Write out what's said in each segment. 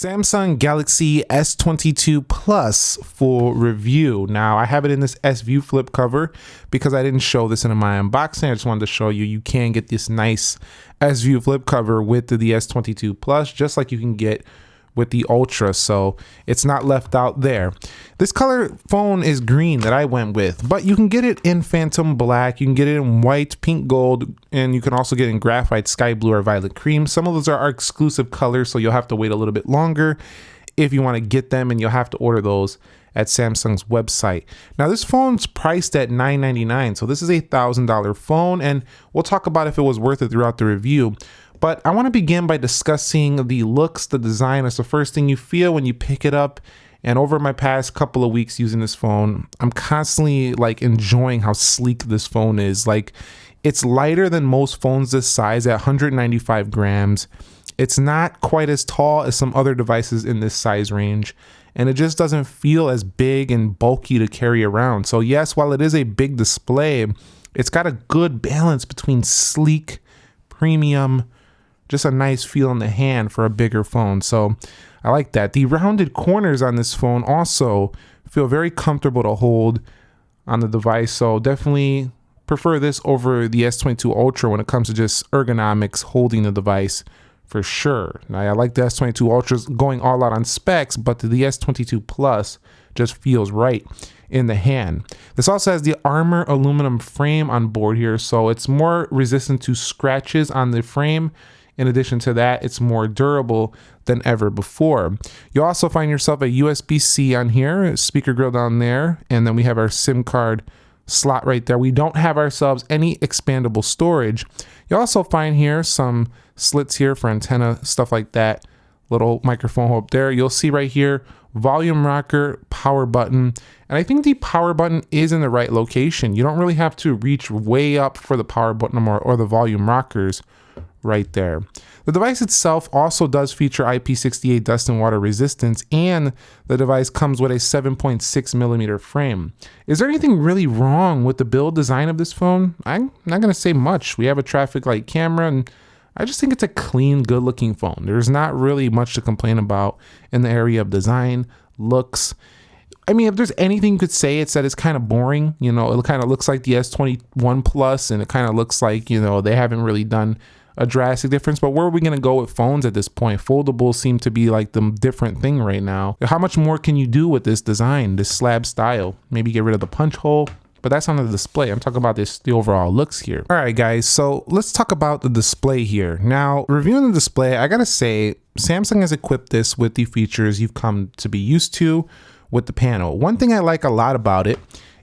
Samsung Galaxy S22 Plus full review. Now, I have it in this S View flip cover because I didn't show this in my unboxing. I just wanted to show you can get this nice S View flip cover with the S22 Plus, just like you can get with the Ultra, so it's not left out there. This color phone is green that I went with, but you can get it in Phantom Black, you can get it in white, pink gold, and you can also get it in graphite, sky blue, or violet cream. Some of those are our exclusive colors, so you'll have to wait a little bit longer if you want to get them, and you'll have to order those at Samsung's website. Now, this phone's priced at $999, so this is a $1,000 phone, and we'll talk about if it was worth it throughout the review. But I want to begin by discussing the looks, the design. It's the first thing you feel when you pick it up. And over my past couple of weeks using this phone, I'm constantly enjoying how sleek this phone is. It's lighter than most phones this size at 195 grams. It's not quite as tall as some other devices in this size range. And it just doesn't feel as big and bulky to carry around. So yes, while it is a big display, it's got a good balance between sleek, premium, just a nice feel in the hand for a bigger phone. So I like that. The rounded corners on this phone also feel very comfortable to hold on the device. So definitely prefer this over the S22 Ultra when it comes to just ergonomics holding the device for sure. Now, I like the S22 Ultra's going all out on specs, but the S22 Plus just feels right in the hand. This also has the Armor aluminum frame on board here, so it's more resistant to scratches on the frame. In addition to that, it's more durable than ever before. You'll also find yourself a USB-C on here, a speaker grill down there, and then we have our SIM card slot right there. We don't have ourselves any expandable storage. You'll also find here some slits here for antenna, stuff like that. Little microphone hole up there. You'll see right here, volume rocker, power button. And I think the power button is in the right location. You don't really have to reach way up for the power button or the volume rockers right there. The device itself also does feature IP68 dust and water resistance, and the device comes with a 7.6 millimeter frame. Is there anything really wrong with the build design of this phone? I'm not going to say much. We have a traffic light camera, and I just think it's a clean, good looking phone. There's not really much to complain about in the area of design, looks. I mean, if there's anything you could say, it's that it's kind of boring. You know, it kind of looks like the S21 Plus, and it kind of looks like, you know, they haven't really done a drastic difference. But where are we going to go with phones at this point? Foldables seem to be like the different thing right now. How much more can you do with this design, this slab style? Maybe get rid of the punch hole, but that's on the display. I'm talking about the overall looks here. All right, guys, so let's talk about the display here. Now, reviewing the display, I gotta say, Samsung has equipped this with the features you've come to be used to with the panel. One thing I like a lot about it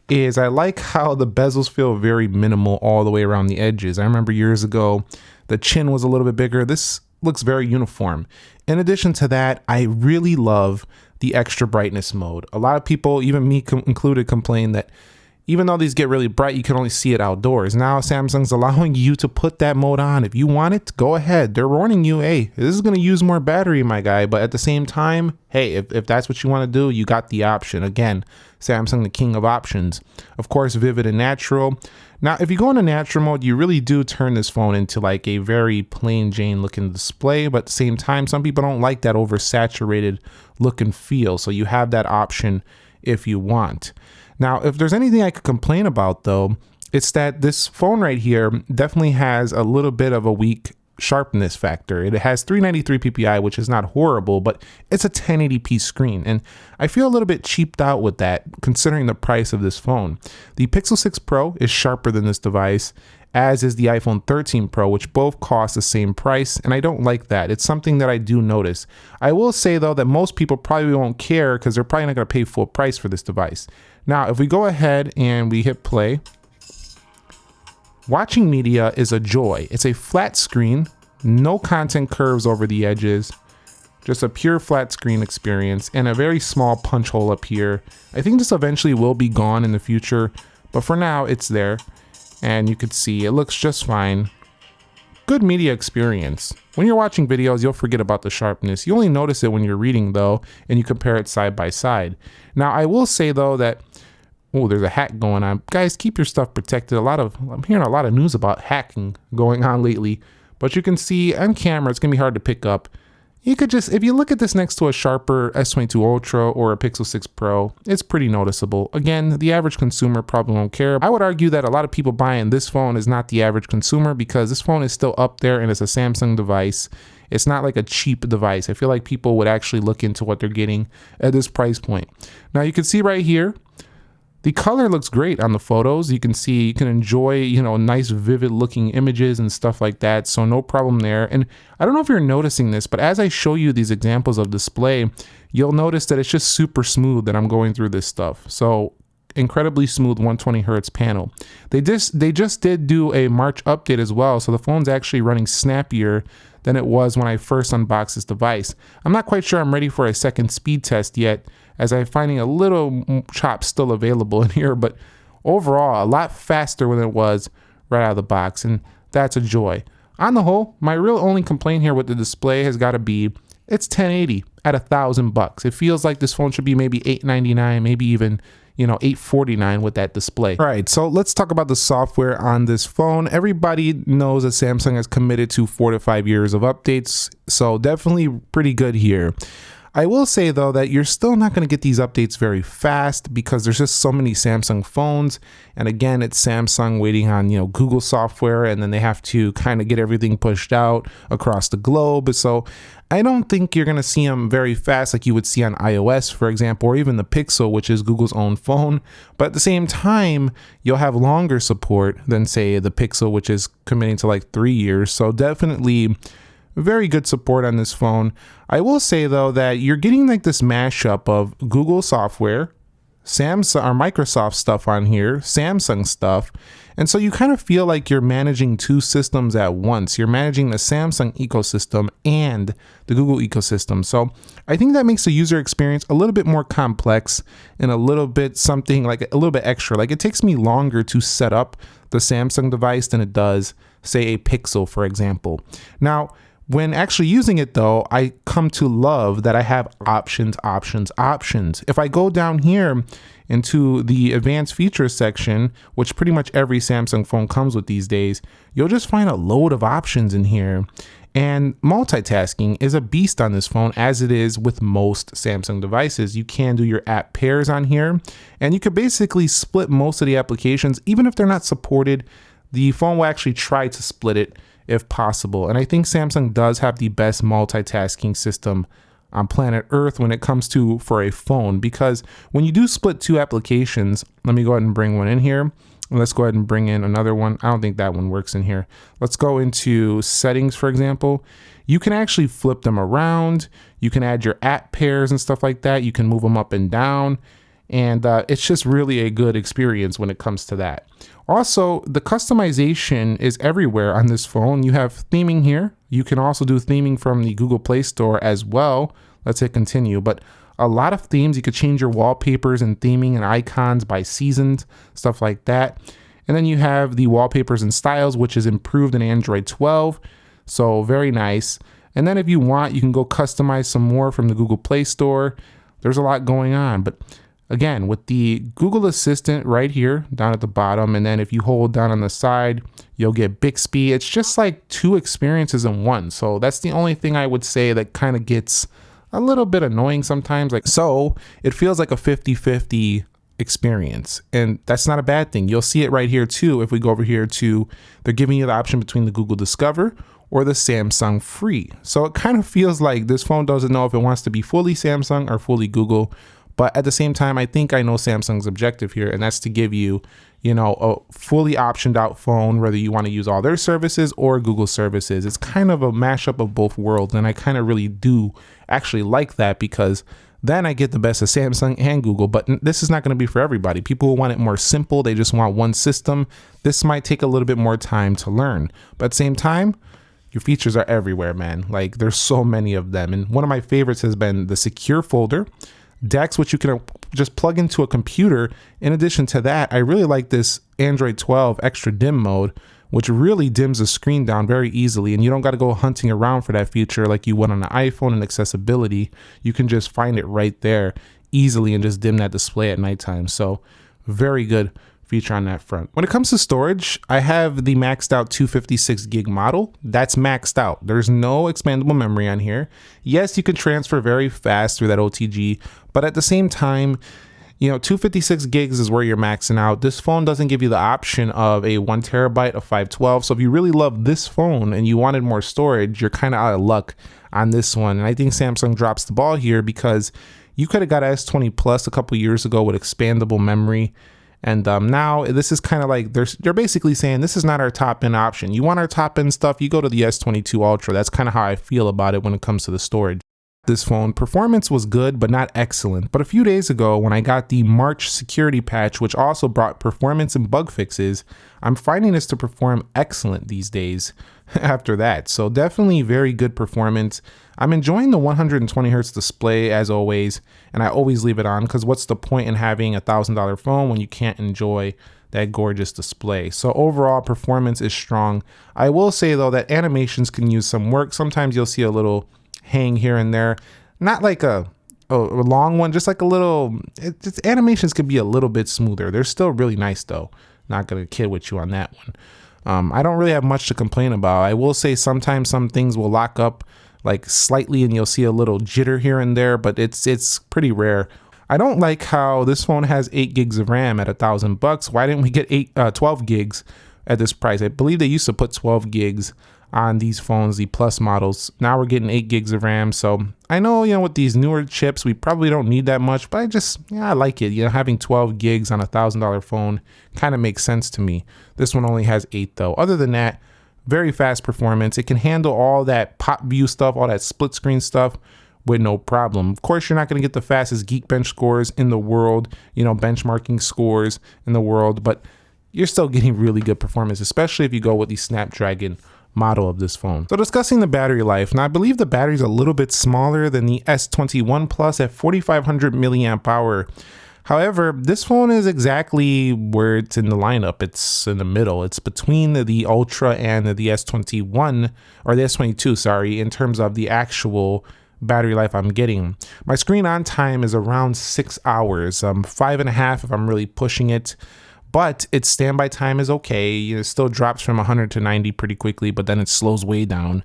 is I like how the bezels feel very minimal all the way around the edges. I remember years ago, the chin was a little bit bigger. This looks very uniform. In addition to that, I really love the extra brightness mode. A lot of people, even me included, complain that even though these get really bright, you can only see it outdoors. Now Samsung's allowing you to put that mode on. If you want it, go ahead. They're warning you, hey, this is going to use more battery, my guy. But at the same time, hey, if that's what you want to do, you got the option. Again, Samsung, the king of options. Of course, vivid and natural. Now, if you go into natural mode, you really do turn this phone into like a very plain Jane looking display. But at the same time, some people don't like that oversaturated look and feel. So you have that option if you want. Now, if there's anything I could complain about, though, it's that this phone right here definitely has a little bit of a weak sharpness factor. It has 393 ppi, which is not horrible, but it's a 1080p screen. And I feel a little bit cheaped out with that, considering the price of this phone. The Pixel 6 Pro is sharper than this device, as is the iPhone 13 Pro, which both cost the same price, and I don't like that. It's something that I do notice. I will say, though, that most people probably won't care because they're probably not going to pay full price for this device. Now, if we go ahead and we hit play, watching media is a joy. It's a flat screen, no content curves over the edges, just a pure flat screen experience, and a very small punch hole up here. I think this eventually will be gone in the future, but for now, it's there. And you can see it looks just fine. Good media experience. When you're watching videos, you'll forget about the sharpness. You only notice it when you're reading, though, and you compare it side by side. Now, I will say, though, that oh, there's a hack going on. Guys, keep your stuff protected. I'm hearing a lot of news about hacking going on lately. But you can see on camera, it's going to be hard to pick up. You could just, if you look at this next to a sharper S22 Ultra or a Pixel 6 Pro, it's pretty noticeable. Again, the average consumer probably won't care. I would argue that a lot of people buying this phone is not the average consumer because this phone is still up there and it's a Samsung device. It's not like a cheap device. I feel like people would actually look into what they're getting at this price point. Now you can see right here, the color looks great on the photos. You can see, you can enjoy, nice vivid looking images and stuff like that. So no problem there. And I don't know if you're noticing this, but as I show you these examples of display, you'll notice that it's just super smooth that I'm going through this stuff. So incredibly smooth 120 hertz panel. They just did do a March update as well. So the phone's actually running snappier than it was when I first unboxed this device. I'm not quite sure I'm ready for a second speed test yet, as I'm finding a little chop still available in here, but overall a lot faster than it was right out of the box, and that's a joy. On the whole, my real only complaint here with the display has got to be it's 1080 at $1,000. It feels like this phone should be maybe $899, maybe even $849 with that display. All right, so let's talk about the software on this phone. Everybody knows that Samsung has committed to 4 to 5 years of updates, so definitely pretty good here. I will say though that you're still not going to get these updates very fast because there's just so many Samsung phones, and again it's Samsung waiting on Google software, and then they have to kind of get everything pushed out across the globe. So I don't think you're going to see them very fast like you would see on iOS, for example, or even the Pixel, which is Google's own phone. But at the same time, you'll have longer support than say the Pixel, which is committing to like 3 years. So definitely very good support on this phone. I will say though that you're getting like this mashup of Google software, Samsung or Microsoft stuff on here, Samsung stuff. And so you kind of feel like you're managing two systems at once. You're managing the Samsung ecosystem and the Google ecosystem. So I think that makes the user experience a little bit more complex and a little bit something like a little bit extra. Like it takes me longer to set up the Samsung device than it does, say, a Pixel, for example. Now, when actually using it though, I come to love that I have options. If I go down here into the advanced features section, which pretty much every Samsung phone comes with these days, you'll just find a load of options in here. And multitasking is a beast on this phone, as it is with most Samsung devices. You can do your app pairs on here, and you could basically split most of the applications. Even if they're not supported, the phone will actually try to split it if possible. And I think Samsung does have the best multitasking system on planet Earth when it comes to for a phone, because when you do split two applications, let me go ahead and bring one in here. Let's go ahead and bring in another one. I don't think that one works in here. Let's go into settings, for example. You can actually flip them around. You can add your app pairs and stuff like that. You can move them up and down. And it's just really a good experience when it comes to that. Also, the customization is everywhere on this phone. You have theming here. You can also do theming from the Google Play Store as well. Let's hit continue. But a lot of themes, you could change your wallpapers and theming and icons by seasons, stuff like that. And then you have the wallpapers and styles, which is improved in Android 12. So very nice. And then if you want, you can go customize some more from the Google Play Store. There's a lot going on. But again, with the Google Assistant right here down at the bottom, and then if you hold down on the side, you'll get Bixby. It's just like two experiences in one. So that's the only thing I would say that kind of gets a little bit annoying sometimes. So it feels like a 50-50 experience, and that's not a bad thing. You'll see it right here too. If we go over here to, they're giving you the option between the Google Discover or the Samsung Free. So it kind of feels like this phone doesn't know if it wants to be fully Samsung or fully Google. But at the same time, I think I know Samsung's objective here, and that's to give you, a fully optioned out phone, whether you want to use all their services or Google services. It's kind of a mashup of both worlds, and I kind of really do actually like that, because then I get the best of Samsung and Google. But this is not going to be for everybody. People who want it more simple, they just want one system. This might take a little bit more time to learn. But at the same time, your features are everywhere, man. Like, there's so many of them. And one of my favorites has been the secure folder. DeX, which you can just plug into a computer. In addition to that, I really like this Android 12 extra dim mode, which really dims the screen down very easily, and you don't got to go hunting around for that feature like you would on an iPhone. And accessibility, you can just find it right there easily and just dim that display at nighttime. So very good feature on that front. When it comes to storage, I have the maxed out 256 gig model. That's maxed out. There's no expandable memory on here. Yes, you can transfer very fast through that OTG, but at the same time, you know, 256 gigs is where you're maxing out. This phone doesn't give you the option of a 1 terabyte of 512. So if you really love this phone and you wanted more storage, you're kind of out of luck on this one. And I think Samsung drops the ball here because you could have got a S20 Plus a couple years ago with expandable memory. And now this is kind of like they're basically saying this is not our top end option. You want our top end stuff, you go to the S22 Ultra. That's kind of how I feel about it when it comes to the storage. This phone performance was good, but not excellent. But a few days ago, when I got the March security patch, which also brought performance and bug fixes, I'm finding this to perform excellent these days after that. So definitely very good performance. I'm enjoying the 120 hertz display as always, and I always leave it on because what's the point in having a $1,000 phone when you can't enjoy that gorgeous display? So overall performance is strong. I will say though that animations can use some work. Sometimes you'll see a little hang here and there, not like a long one, just like a little, animations could be a little bit smoother. They're still really nice though. Not gonna kid with you on that one. I don't really have much to complain about. I will say sometimes some things will lock up like slightly and you'll see a little jitter here and there, but it's pretty rare. I don't like how this phone has 8 gigs of RAM at $1,000. Why didn't we get 12 gigs at this price? I believe they used to put 12 gigs on these phones, the Plus models. Now we're getting 8 gigs of RAM. So I know, you know, with these newer chips, we probably don't need that much, but I like it. You know, having 12 gigs on a $1,000 phone kind of makes sense to me. This one only has 8 though. Other than that, very fast performance. It can handle all that pop view stuff, all that split screen stuff with no problem. Of course, you're not going to get the fastest Geekbench scores in the world, you know, benchmarking scores in the world, but you're still getting really good performance, especially if you go with the Snapdragon model of this phone. So discussing the battery life, now I believe the battery is a little bit smaller than the S21 Plus at 4,500 milliamp hour. However, this phone is exactly where it's in the lineup. It's in the middle. It's between the Ultra and the S21 or the S22, sorry, in terms of the actual battery life I'm getting. My screen on time is around 6 hours, 5.5 if I'm really pushing it. But its standby time is okay. It still drops from 100 to 90 pretty quickly, but then it slows way down.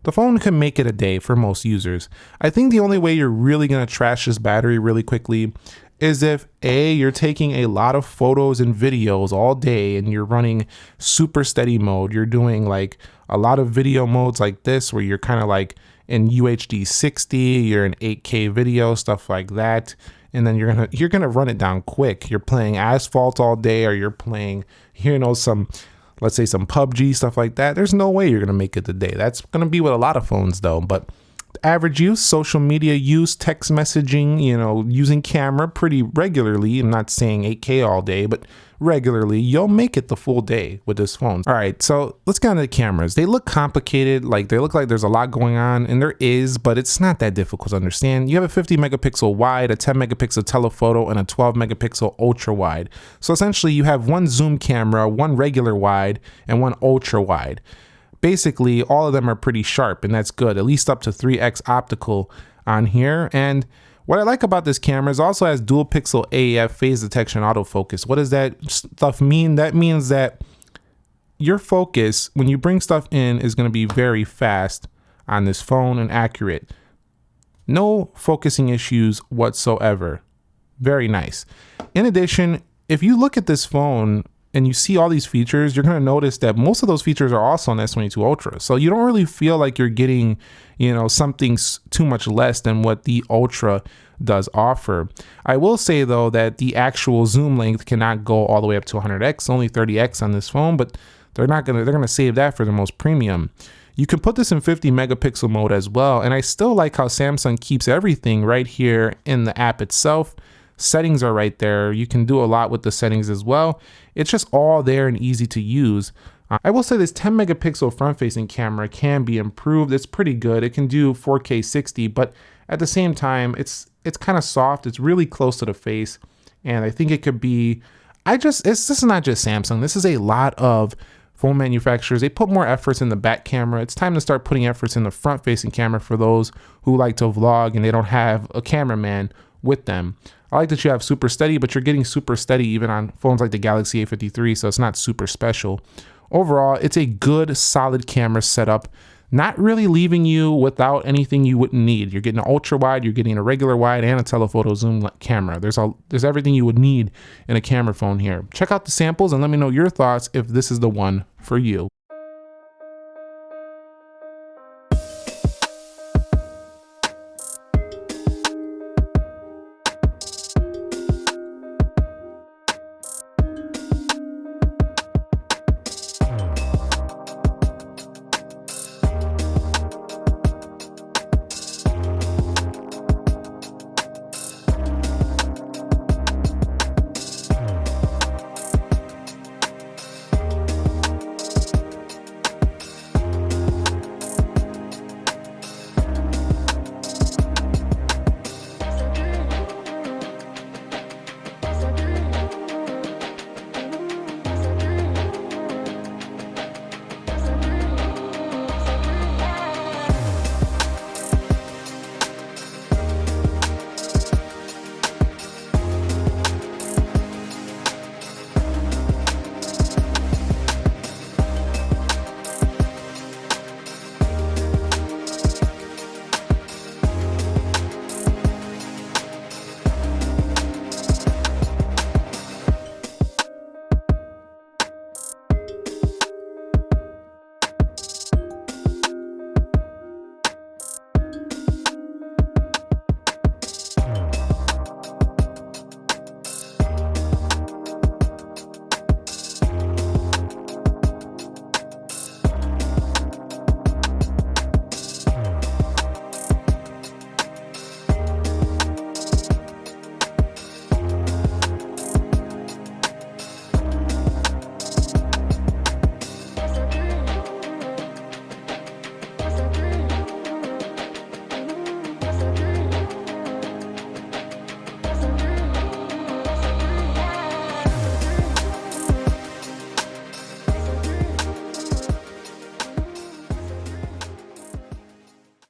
The phone can make it a day for most users. I think the only way you're really going to trash this battery really quickly is if A, you're taking a lot of photos and videos all day and you're running super steady mode. You're doing like a lot of video modes like this where you're kind of like in UHD 60, you're in 8K video, stuff like that. And then you're gonna run it down quick. You're playing Asphalt all day, or you're playing, you know, let's say some PUBG, stuff like that. There's no way you're gonna make it today. That's gonna be with a lot of phones though. But average use, social media use, text messaging, you know, using camera pretty regularly. I'm not saying 8K all day, but regularly, you'll make it the full day with this phone. All right, so let's get into the cameras. They look complicated, like they look like there's a lot going on, and there is, but it's not that difficult to understand. You have a 50 megapixel wide, a 10 megapixel telephoto, and a 12 megapixel ultra wide. So essentially you have one zoom camera, one regular wide, and one ultra wide. Basically, all of them are pretty sharp, and that's good, at least up to 3x optical on here. And what I like about this camera is also has dual pixel AF phase detection autofocus. What does that stuff mean? That means that your focus, when you bring stuff in, is going to be very fast on this phone and accurate. No focusing issues whatsoever. Very nice. In addition, if you look at this phone and you see all these features, you're going to notice that most of those features are also on S22 Ultra. So you don't really feel like you're getting, you know, something too much less than what the Ultra does offer. I will say though that the actual zoom length cannot go all the way up to 100x, only 30x on this phone, but they're going to save that for the most premium. You can put this in 50 megapixel mode as well. And I still like how Samsung keeps everything right here in the app itself. Settings are right there. You can do a lot with the settings as well. It's just all there and easy to use. I will say this 10 megapixel front facing camera can be improved. It's pretty good. It can do 4K 60, but at the same time, it's kind of soft. It's really close to the face. And I think it could be, this is not just Samsung. This is a lot of phone manufacturers. They put more efforts in the back camera. It's time to start putting efforts in the front facing camera for those who like to vlog and they don't have a cameraman with them. I like that you have super steady, but you're getting super steady even on phones like the Galaxy A53, so it's not super special. Overall, it's a good, solid camera setup, not really leaving you without anything you wouldn't need. You're getting an ultra wide, you're getting a regular wide, and a telephoto zoom camera. There's everything you would need in a camera phone here. Check out the samples and let me know your thoughts if this is the one for you.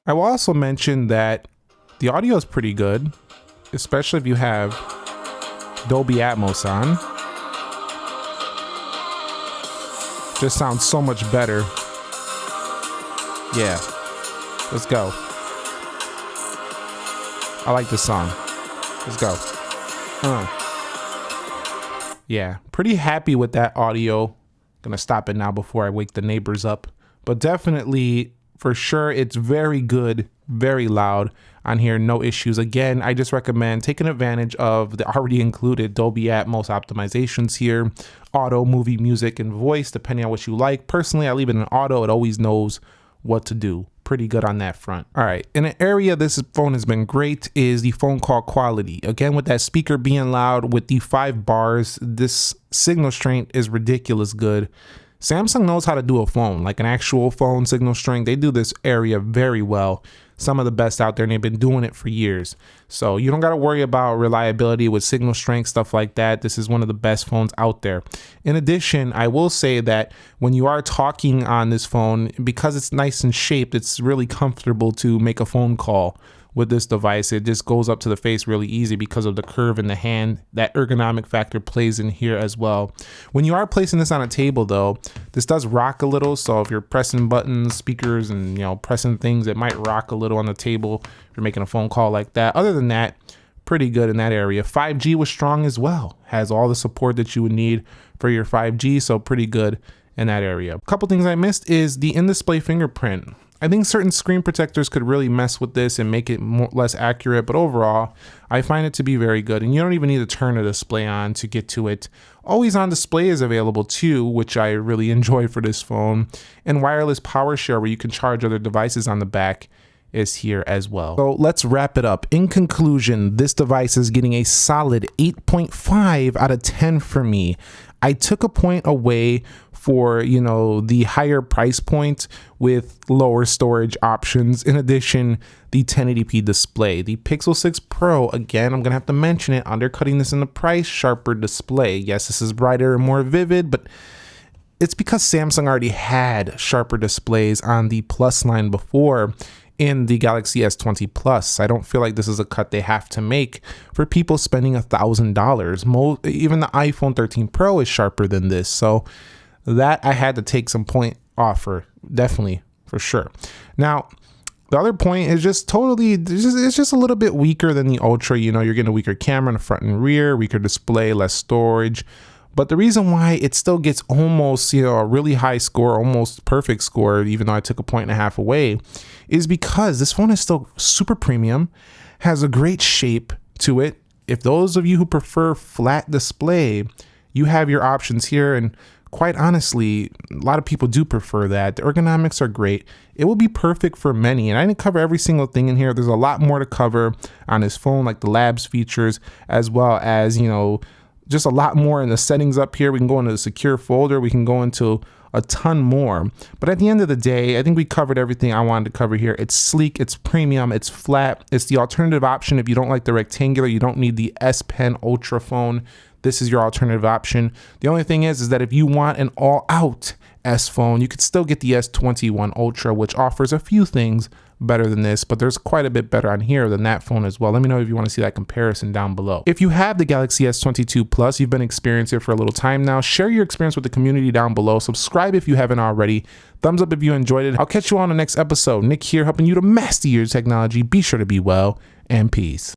I will also mention that the audio is pretty good, especially if you have Dolby Atmos on. Just sounds so much better. Yeah, let's go. I like this song. Let's go. Yeah, pretty happy with that audio. Gonna stop it now before I wake the neighbors up. But definitely, for sure, it's very good, very loud on here, no issues. Again, I just recommend taking advantage of the already included Dolby Atmos optimizations here, auto, movie, music, and voice, depending on what you like. Personally, I leave it in auto. It always knows what to do. Pretty good on that front. All right, in an area this phone has been great is the phone call quality. Again, with that speaker being loud, with the 5 bars, this signal strength is ridiculous good. Samsung knows how to do a phone, like an actual phone signal strength. They do this area very well. Some of the best out there, and they've been doing it for years. So you don't got to worry about reliability with signal strength, stuff like that. This is one of the best phones out there. In addition, I will say that when you are talking on this phone, because it's nice and shaped, it's really comfortable to make a phone call with this device. It just goes up to the face really easy because of the curve in the hand. That ergonomic factor plays in here as well. When you are placing this on a table though, this does rock a little. So if you're pressing buttons, speakers, and pressing things, it might rock a little on the table if you're making a phone call like that. Other than that, pretty good in that area. 5G was strong as well. Has all the support that you would need for your 5G, so pretty good in that area. A couple things I missed is the in-display fingerprint. I think certain screen protectors could really mess with this and make it less accurate, but overall, I find it to be very good. And you don't even need to turn the display on to get to it. Always on display is available too, which I really enjoy for this phone. And wireless power share, where you can charge other devices on the back, is here as well. So let's wrap it up. In conclusion, this device is getting a solid 8.5 out of 10 for me. I took a point away for, the higher price point with lower storage options. In addition, the 1080p display. The Pixel 6 Pro, again, I'm gonna have to mention it, undercutting this in the price, sharper display. Yes, this is brighter and more vivid, but it's because Samsung already had sharper displays on the Plus line before. in the Galaxy S20 Plus. I don't feel like this is a cut they have to make for people spending $1,000. Even the iPhone 13 Pro is sharper than this. So that I had to take some point off for, definitely, for sure. Now, the other point is just totally, it's just a little bit weaker than the Ultra. You know, you're getting a weaker camera in the front and rear, weaker display, less storage. But the reason why it still gets almost, you know, a really high score, almost perfect score, even though I took 1.5 points away, is because this phone is still super premium, has a great shape to it. If those of you who prefer flat display, you have your options here. And quite honestly, a lot of people do prefer that. The ergonomics are great. It will be perfect for many. And I didn't cover every single thing in here. There's a lot more to cover on this phone, like the labs features, as well as, you know, just a lot more in the settings up here. We can go into the secure folder. We can go into a ton more. But at the end of the day, I think we covered everything I wanted to cover here. It's sleek, it's premium, it's flat. It's the alternative option if you don't like the rectangular, you don't need the S Pen Ultra phone. This is your alternative option. The only thing is that if you want an all-out S phone, you could still get the S21 Ultra, which offers a few things better than this, but there's quite a bit better on here than that phone as well. Let me know if you want to see that comparison down below. If you have the Galaxy S22 Plus, you've been experiencing it for a little time now, share your experience with the community down below. Subscribe if you haven't already. Thumbs up if you enjoyed it. I'll catch you on the next episode. Nick here, helping you to master your technology. Be sure to be well, and peace.